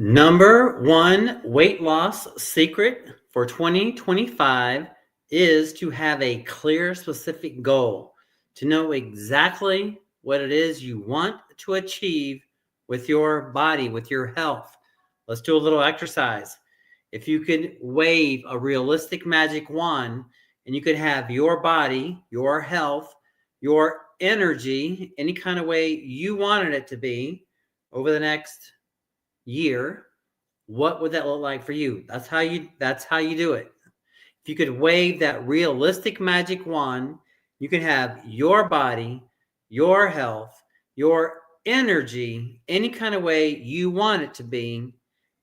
Number one weight loss secret for 2025 is to have a clear, specific goal, to know exactly what it is you want to achieve with your body, with your health. Let's do a little exercise. If you could wave a realistic magic wand and you could have your body, your health, your energy, any kind of way you wanted it to be over the next year, what would that look like for you? That's how you do it. If you could wave that realistic magic wand, you can have your body, your health, your energy, any kind of way you want it to be.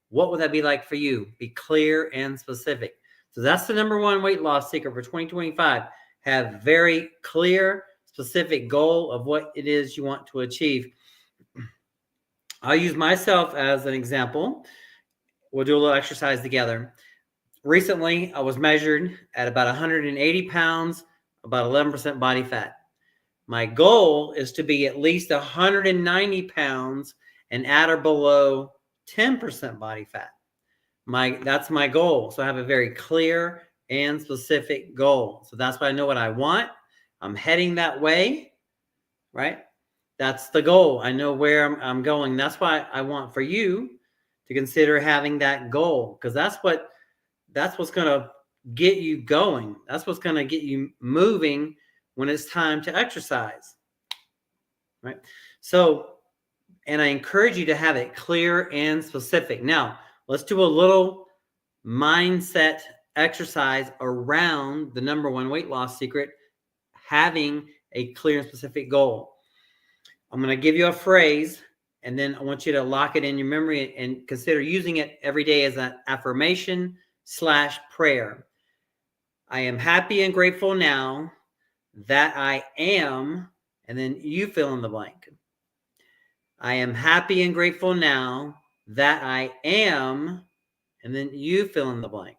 What would that be like for you? Be clear and specific. So that's the number one weight loss secret for 2025. Have very clear, specific goal of what it is you want to achieve. I'll use myself as an example. We'll do a little exercise together. Recently, I was measured at about 180 pounds, about 11% body fat. My goal is to be at least 190 pounds and at or below 10% body fat. That's my goal. So I have a very clear and specific goal. So that's why I know what I want. I'm heading that way, right? That's the goal. I know where I'm going. That's why I want for you to consider having that goal, because that's what's going to get you going. That's what's going to get you moving when it's time to exercise, right? So, and I encourage you to have it clear and specific. Now, let's do a little mindset exercise around the number one weight loss secret, having a clear and specific goal. I'm going to give you a phrase, and then I want you to lock it in your memory and consider using it every day as an affirmation/prayer. I am happy and grateful now that I am, and then you fill in the blank. I am happy and grateful now that I am, and then you fill in the blank.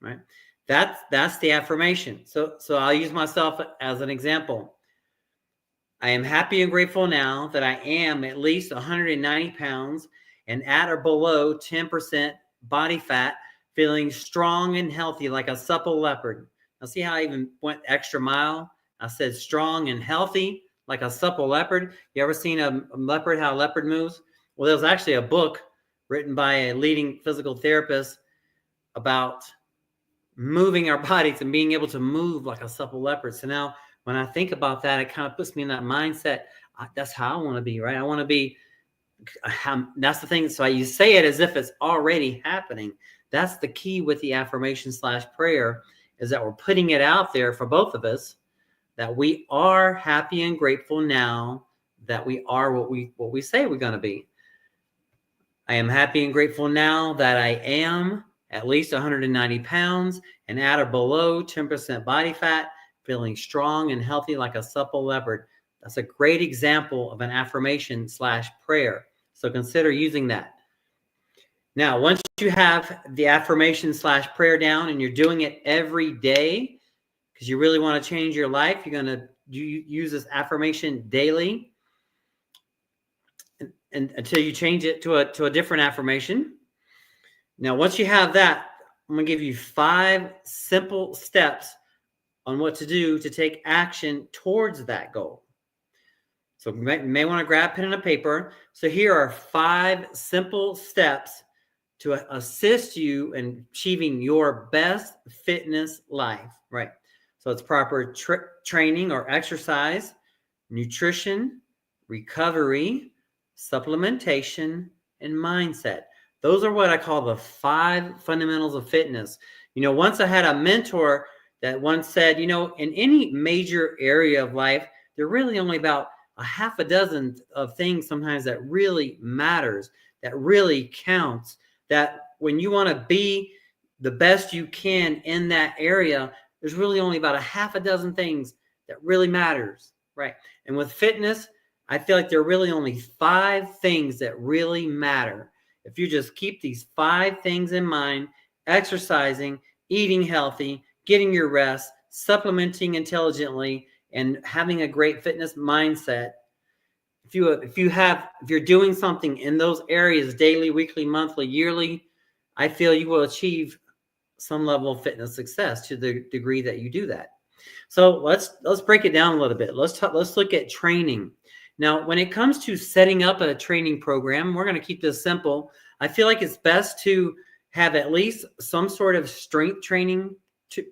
Right? That's the affirmation. So I'll use myself as an example. I am happy and grateful now that I am at least 190 pounds and at or below 10% body fat, feeling strong and healthy like a supple leopard. Now see how I even went extra mile? I said strong and healthy like a supple leopard. You ever seen a leopard, how a leopard moves? Well, there was actually a book written by a leading physical therapist about moving our bodies and being able to move like a supple leopard. So now when I think about that, it kind of puts me in that mindset. That's how I want to be, right? I want to be, that's the thing. So you say it as if it's already happening. That's the key with the affirmation/prayer, is that we're putting it out there for both of us, that we are happy and grateful now that we are what we say we're going to be. I am happy and grateful now that I am at least 190 pounds and at or below 10% body fat, feeling strong and healthy like a supple leopard. That's a great example of an affirmation/prayer. So consider using that. Now, once you have the affirmation/prayer down and you're doing it every day because you really want to change your life, you're going to use this affirmation daily and until you change it to a different affirmation. Now, once you have that, I'm going to give you 5 simple steps on what to do to take action towards that goal. So you may want to grab pen and a paper. So here are 5 simple steps to assist you in achieving your best fitness life, right? So it's proper training or exercise, nutrition, recovery, supplementation, and mindset. Those are what I call the 5 fundamentals of fitness. Once I had a mentor that once said, in any major area of life, there are really only about a half a dozen of things sometimes that really matters, that really counts, that when you want to be the best you can in that area, there's really only about a half a dozen things that really matters, right? And with fitness, I feel like there are really only 5 things that really matter. If you just keep these 5 things in mind: exercising, eating healthy, getting your rest, supplementing intelligently, and having a great fitness mindset, if you're doing something in those areas daily, weekly, monthly, yearly, I feel you will achieve some level of fitness success to the degree that you do that. So let's break it down a little bit. Let's look at training. Now, when it comes to setting up a training program, we're going to keep this simple. I feel like it's best to have at least some sort of strength training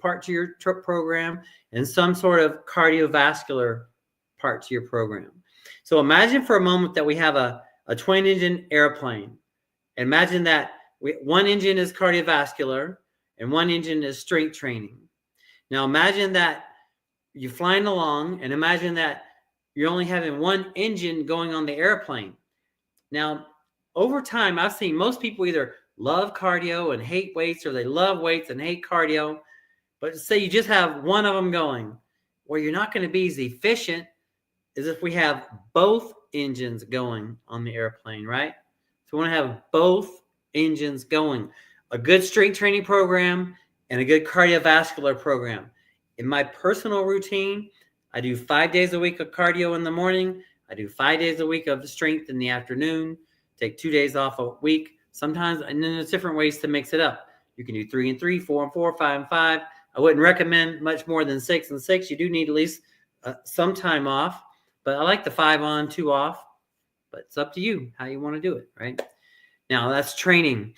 part to your program and some sort of cardiovascular part to your program. So imagine for a moment that we have a twin-engine airplane. Imagine that one engine is cardiovascular and one engine is strength training. Now imagine that you're flying along, and imagine that you're only having one engine going on the airplane. Now, over time, I've seen most people either love cardio and hate weights, or they love weights and hate cardio. But say you just have one of them going, well, you're not going to be as efficient as if we have both engines going on the airplane, right? So we want to have both engines going. A good strength training program and a good cardiovascular program. In my personal routine, I do 5 days a week of cardio in the morning. I do 5 days a week of strength in the afternoon. Take 2 days off a week. Sometimes, and then there's different ways to mix it up. You can do 3 and 3, 4 and 4, 5 and 5. I wouldn't recommend much more than 6 and 6. You do need at least some time off, but I like the 5 on, 2 off. But it's up to you how you want to do it, right? Now that's training.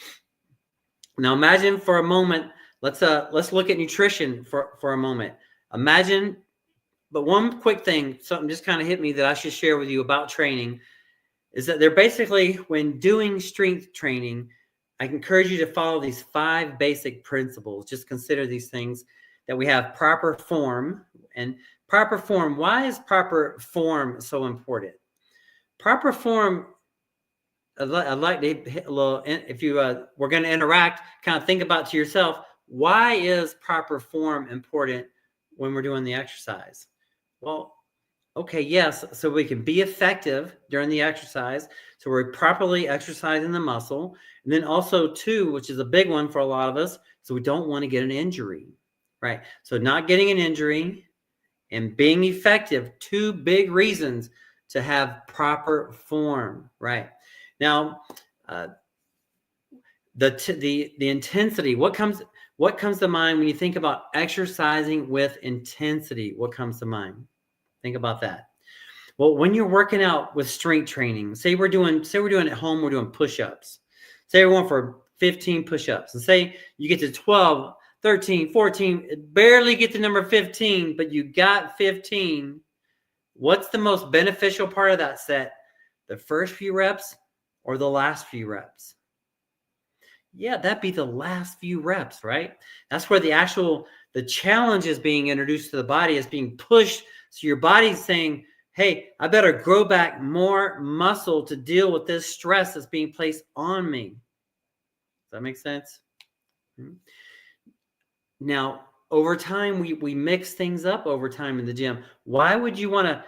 Now imagine for a moment, let's look at nutrition for a moment. Imagine, but one quick thing, something just kind of hit me that I should share with you about training, is that they're basically, when doing strength training, I encourage you to follow these 5 basic principles. Just consider these things, that we have proper form. And proper form, why is proper form so important? Proper form, I'd like to hit a little, if you we're going to interact, kind of think about to yourself, why is proper form important when we're doing the exercise? Well, okay, yes, so we can be effective during the exercise, so we're properly exercising the muscle. And then also, too, which is a big one for a lot of us, so we don't want to get an injury, right? So not getting an injury and being effective, 2 big reasons to have proper form, right? Now, the intensity, what comes to mind when you think about exercising with intensity? What comes to mind? Think about that. Well, when you're working out with strength training, say we're doing at home, we're doing push-ups. Say we're going for 15 push-ups, and say you get to 12, 13, 14, barely get to number 15, but you got 15. What's the most beneficial part of that set? The first few reps or the last few reps? Yeah, that'd be the last few reps, right? That's where the challenge is being introduced to the body, is being pushed. So your body's saying, hey, I better grow back more muscle to deal with this stress that's being placed on me. Does that make sense? Now, over time, we mix things up over time in the gym. Why would you want to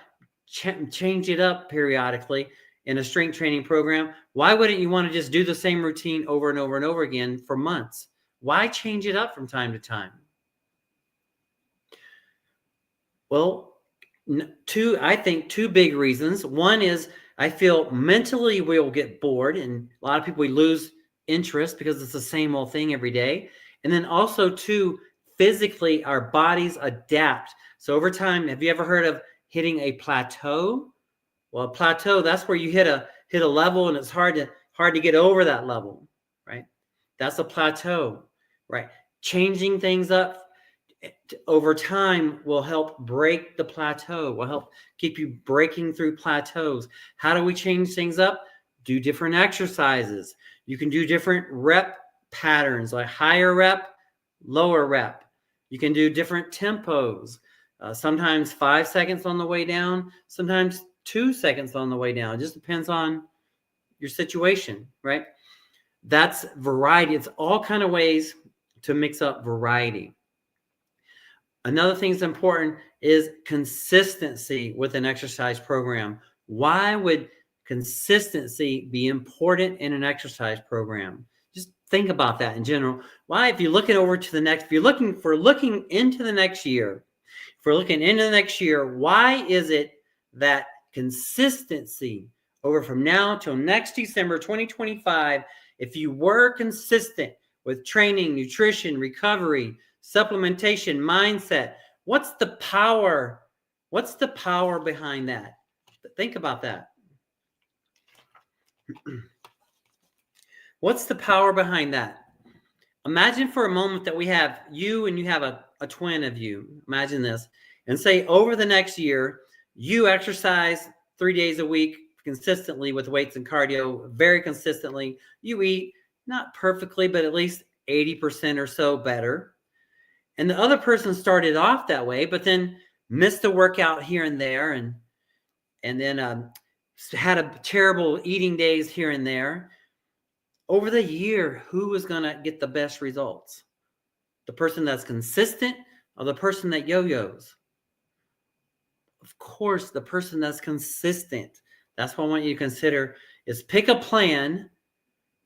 change it up periodically in a strength training program? Why wouldn't you want to just do the same routine over and over and over again for months? Why change it up from time to time? Well, I think 2 big reasons. One is, I feel mentally we'll get bored, and a lot of people, we lose interest because it's the same old thing every day. And then also, 2, physically our bodies adapt. So over time, have you ever heard of hitting a plateau? Well, a plateau, that's where you hit a level and it's hard to get over that level, right? That's a plateau, right? Changing things up over time will help break the plateau, will help keep you breaking through plateaus. How do we change things up? Do different exercises. You can do different rep patterns, like higher rep, lower rep. You can do different tempos. Sometimes 5 seconds on the way down, sometimes 2 seconds on the way down. It just depends on your situation, right? That's variety. It's all kind of ways to mix up variety. Another thing that's important is consistency with an exercise program. Why would consistency be important in an exercise program? Just think about that in general. Why, if you're looking into the next year, why is it that consistency over from now till next December 2025, if you were consistent with training, nutrition, recovery, supplementation, mindset, what's the power? What's the power behind that? Think about that. What's the power behind that? Imagine for a moment that we have you and you have a twin of you. Imagine this. And say over the next year, you exercise 3 days a week consistently with weights and cardio, very consistently. You eat not perfectly, but at least 80% or so better. And the other person started off that way, but then missed the workout here and there, and then had a terrible eating days here and there. Over the year, who is going to get the best results? The person that's consistent or the person that yo-yos? Of course, the person that's consistent. That's what I want you to consider, is pick a plan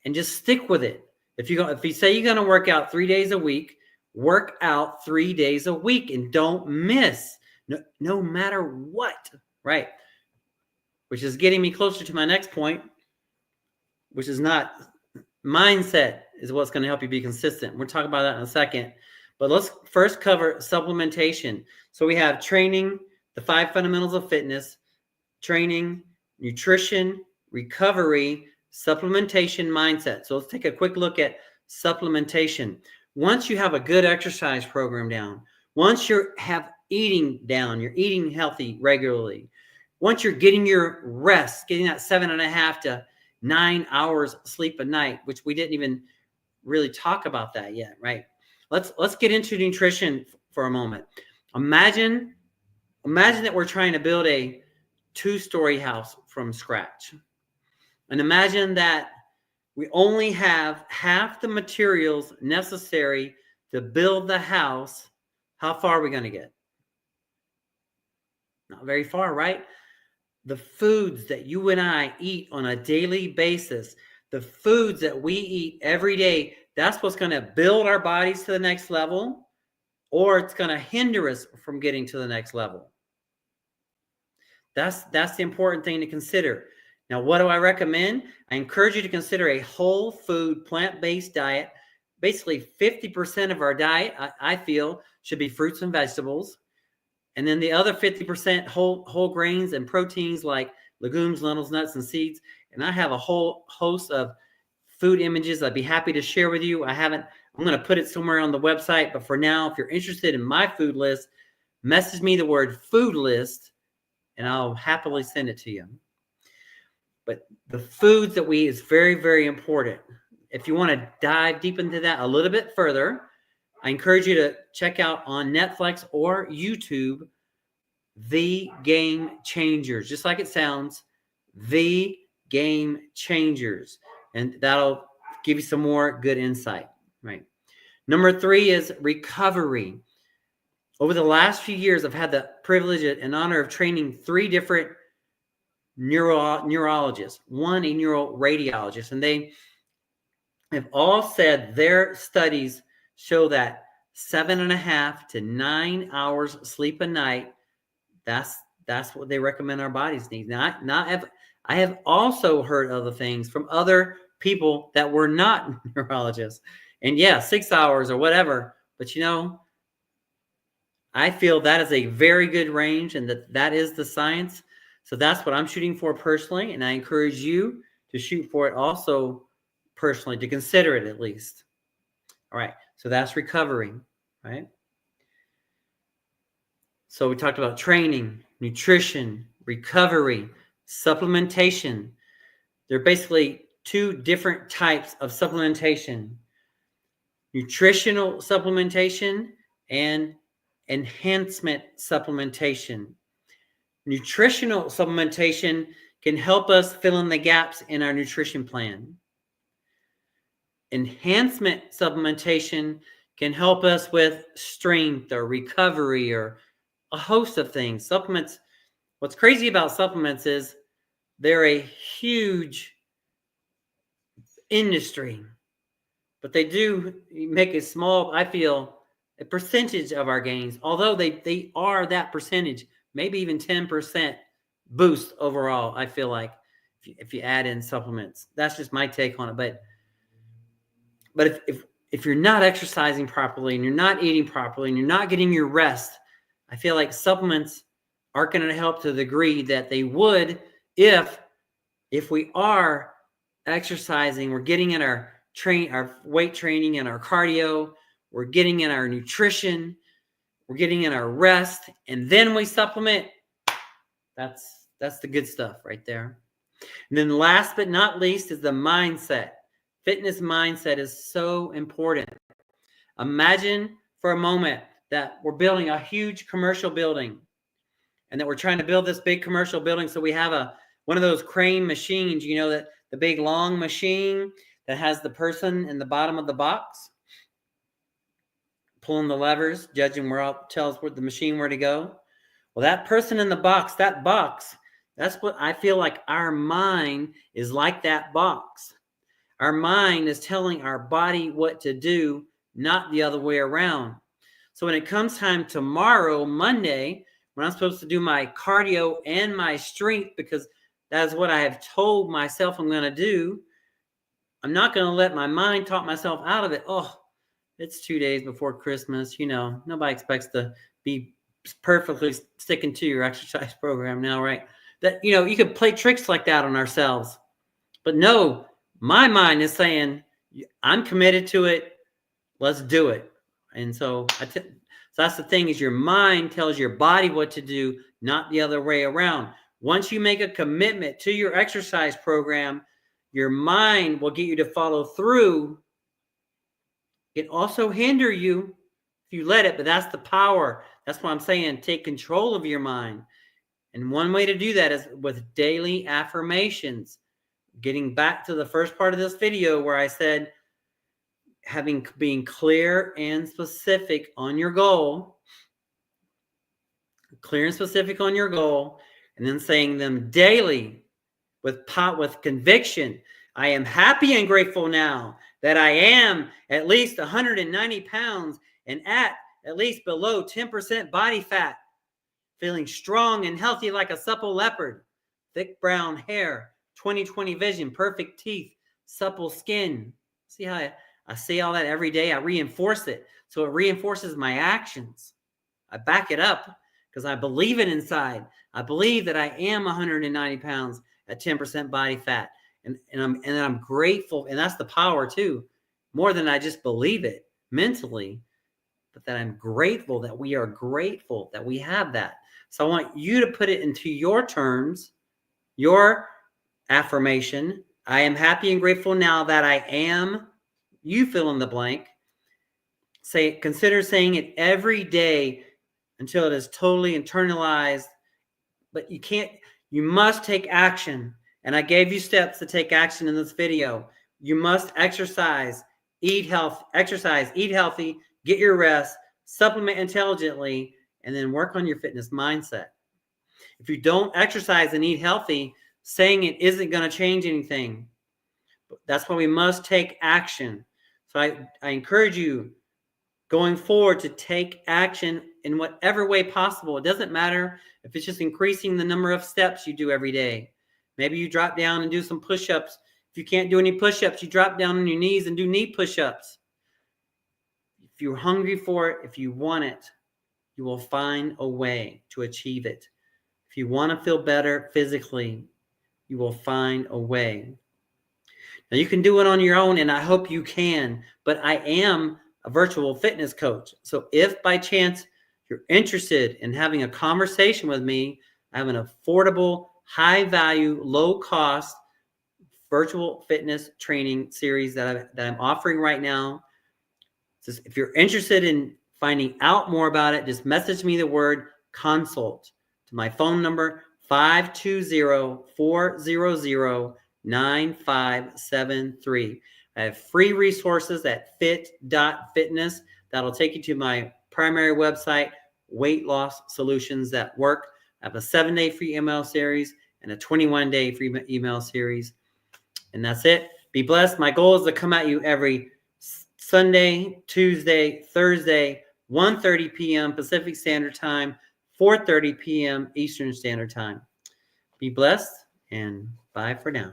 and just stick with it. If you say you're going to work out 3 days a week, work out 3 days a week and don't miss, no matter what, right? Which is getting me closer to my next point, which is not mindset is what's going to help you be consistent. We'll talk about that in a second. But let's first cover supplementation. So we have training, the 5 fundamentals of fitness, training, nutrition, recovery, supplementation, mindset. So let's take a quick look at supplementation. Once you have a good exercise program down, once you have eating down, you're eating healthy regularly, once you're getting your rest, getting that 7.5 to 9 hours sleep a night, which we didn't even really talk about that yet, right? Let's get into nutrition for a moment. Imagine that we're trying to build a 2-story house from scratch. And imagine that we only have half the materials necessary to build the house. How far are we going to get? Not very far, right? The foods that you and I eat on a daily basis, the foods that we eat every day, that's what's going to build our bodies to the next level, or it's going to hinder us from getting to the next level. That's the important thing to consider. Now, what do I recommend? I encourage you to consider a whole food, plant-based diet. Basically, 50% of our diet, I feel, should be fruits and vegetables. And then the other 50% whole grains and proteins like legumes, lentils, nuts, and seeds. And I have a whole host of food images I'd be happy to share with you. I'm going to put it somewhere on the website. But for now, if you're interested in my food list, message me the word food list, and I'll happily send it to you. But the foods that we eat is very, very important. If you want to dive deep into that a little bit further, I encourage you to check out on Netflix or YouTube, The Game Changers. Just like it sounds, The Game Changers. And that'll give you some more good insight, right? Number 3 is recovery. Over the last few years, I've had the privilege and honor of training 3 different neurologists, one a neuroradiologist, and they have all said their studies show that 7.5 to 9 hours sleep a night, that's what they recommend our bodies need. Now, I have also heard other things from other people that were not neurologists. And 6 hours or whatever. But I feel that is a very good range, and that is the science. So that's what I'm shooting for personally. And I encourage you to shoot for it also personally, to consider it at least. All right. So that's recovery, right? So we talked about training, nutrition, recovery, supplementation. There are basically 2 different types of supplementation: nutritional supplementation and enhancement supplementation. Nutritional supplementation can help us fill in the gaps in our nutrition plan. Enhancement supplementation can help us with strength or recovery or a host of things. Supplements, what's crazy about supplements is they're a huge industry, but they do make a small, I feel, a percentage of our gains, although they are that percentage, maybe even 10%. boost overall, I feel like, if you add in supplements. That's just my take on it. But if you're not exercising properly and you're not eating properly and you're not getting your rest, I feel like supplements aren't going to help to the degree that they would if we are exercising, we're getting in our weight training and our cardio, we're getting in our nutrition, we're getting in our rest, and then we supplement. That's the good stuff right there. And then last but not least is the mindset. Fitness mindset is so important. Imagine for a moment that we're building a huge commercial building and that we're trying to build this big commercial building. So we have one of those crane machines, that the big long machine that has the person in the bottom of the box pulling the levers, judging tells the machine where to go. Well, that person in the box, that's what I feel like our mind is like. That box. Our mind is telling our body what to do, not the other way around. So when it comes time tomorrow, Monday, when I'm supposed to do my cardio and my strength, because that's what I have told myself I'm going to do, I'm not going to let my mind talk myself out of it. Oh, it's 2 days before Christmas. Nobody expects to be perfectly sticking to your exercise program now, right? That, you could play tricks like that on ourselves. But no, my mind is saying, I'm committed to it. Let's do it. And so that's the thing, is your mind tells your body what to do, not the other way around. Once you make a commitment to your exercise program, your mind will get you to follow through. It also hinder you if you let it, but that's the power. That's why I'm saying take control of your mind. And one way to do that is with daily affirmations. Getting back to the first part of this video where I said being clear and specific on your goal, and then saying them daily with conviction. I am happy and grateful now that I am at least 190 pounds and at least below 10% body fat, feeling strong and healthy like a supple leopard, thick brown hair, 20/20 vision, perfect teeth, supple skin. See how I say all that every day? I reinforce it. So it reinforces my actions. I back it up because I believe it inside. I believe that I am 190 pounds at 10% body fat. And I'm grateful. And that's the power too. More than I just believe it mentally, but that I'm grateful that we are grateful that we have that. So I want you to put it into your terms, your affirmation. I am happy and grateful now that I am, you fill in the blank. Consider saying it every day until it is totally internalized. But you must take action. And I gave you steps to take action in this video. You must exercise, eat healthy, get your rest, supplement intelligently, and then work on your fitness mindset. If you don't exercise and eat healthy, saying it isn't going to change anything. That's why we must take action. So I encourage you going forward to take action in whatever way possible. It doesn't matter if it's just increasing the number of steps you do every day. Maybe you drop down and do some push-ups. If you can't do any push-ups, you drop down on your knees and do knee push-ups. If you're hungry for it, if you want it, you will find a way to achieve it. If you want to feel better physically, you will find a way. Now, you can do it on your own, and I hope you can, but I am a virtual fitness coach. So if by chance you're interested in having a conversation with me, I have an affordable, high-value, low-cost virtual fitness training series that I'm offering right now. So if you're interested in finding out more about it, just message me the word consult to my phone number, 520-400-9573. I have free resources at fit.fitness that'll take you to my primary website, Weight Loss Solutions That Work. I have a 7-day free email series and a 21-day free email series. And that's it. Be blessed. My goal is to come at you every Sunday, Tuesday, Thursday, 1:30 p.m. Pacific Standard Time, 4:30 p.m. Eastern Standard Time. Be blessed, and bye for now.